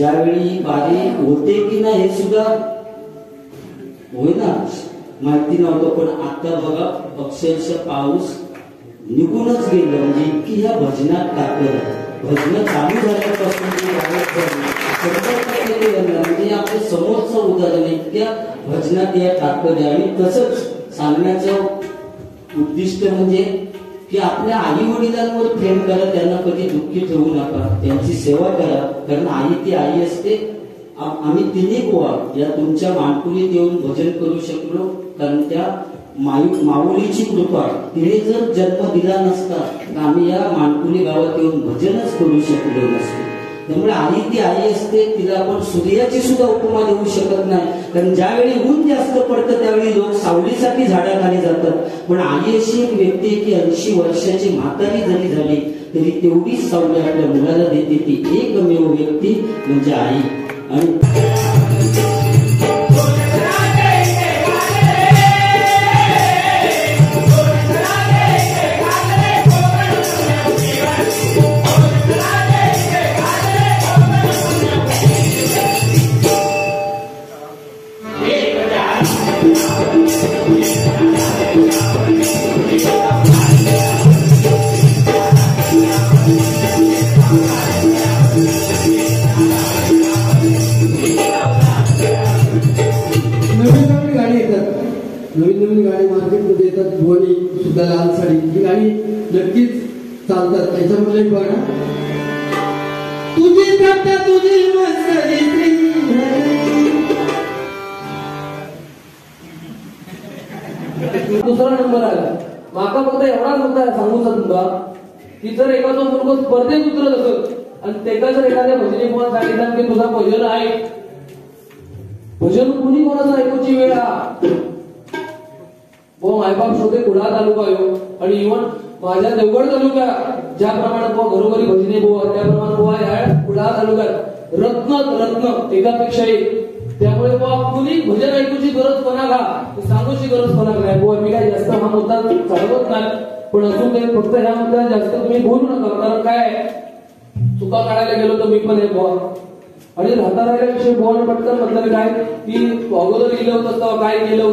ज्यावेळी बारी होते की नाही हे सुद्धा होय ना माहिती नव्हतं, पण आता बघा अक्षरशः पाऊस निघूनच गेलं. म्हणजे इतकी ह्या भजनात ताकद आहे. भजन चालू झाल्यापासून म्हणजे आपल्या समोरचं उदाहरण आहे. इतक्या भजनात या ताकद आहे. आणि तसंच सांगण्याचं उद्दिष्ट म्हणजे की आपल्या आई वडिलांवर प्रेम करा, त्यांना कधी दुःखी ठेवू नका, त्यांची सेवा करा, कारण आई ती आई असते. आम्ही तिन्ही गोवा या तुमच्या मानकुलीत येऊन भजन करू शकलो, कारण त्या माऊलीची कृपा. तिने जर जन्म दिला नसता तर आम्ही या मानकुली गावात येऊन भजनच करू शकलो नसतो. त्यामुळे आई ती आई असते, तिला आपण सूर्याची सुद्धा उपमा देऊ शकत नाही, कारण ज्यावेळी ऊन जास्त पडतं त्यावेळी लोक सावलीसाठी झाडाखाली जातात. पण आई अशी एक व्यक्ती आहे की 80 वर्षाची म्हातारी जरी झाली तरी तेवढीच सावली आपल्या मुलाला देते. ती एकमेव व्यक्ती म्हणजे आई. आणि नवीन गाडी मार्केटमध्ये येतात. ध्वनी सुद्धा लाल साडी ही गाडी नक्कीच चालतात. त्याच्यामध्ये बघा तुझी कथा तुझी दुसरा नंबर आला. माका फक्त एवढाच मुद्दा सांगूचा तुमका की जर एखादा मुलगा स्पर्धेत उतरत असत आणि त्याला जर एखाद्या भजनी कोणा सांगितलं की तुझा भजन आहे, भजन कुणी कोणाचं ऐकूची वेळ मायबाप शोधे कुडाळ तालुका येऊ आणि इव्हन माझ्या देवगड तालुका ज्याप्रमाणे घरोघरी भजने बोवा त्याप्रमाणे बोवा या कुडाळ तालुक्यात रत्न एकापेक्षा एक. त्यामुळे कुणी भजन ऐकूची गरज कोणा का सांगूची गरज कोणा नाही. बुवा मी काय जास्त हा मुद्दा चालवत नाही, पण अजून काही फक्त ह्या मुद्द्यात जास्त तुम्ही बोलू नका, कारण काय चुका काढायला गेलो तर मी पण आहे बुवा. आणि राहता राहिल्याविषयी बुवाने पटकन म्हटलं काय की अगोदर गेलं होतं काय केलं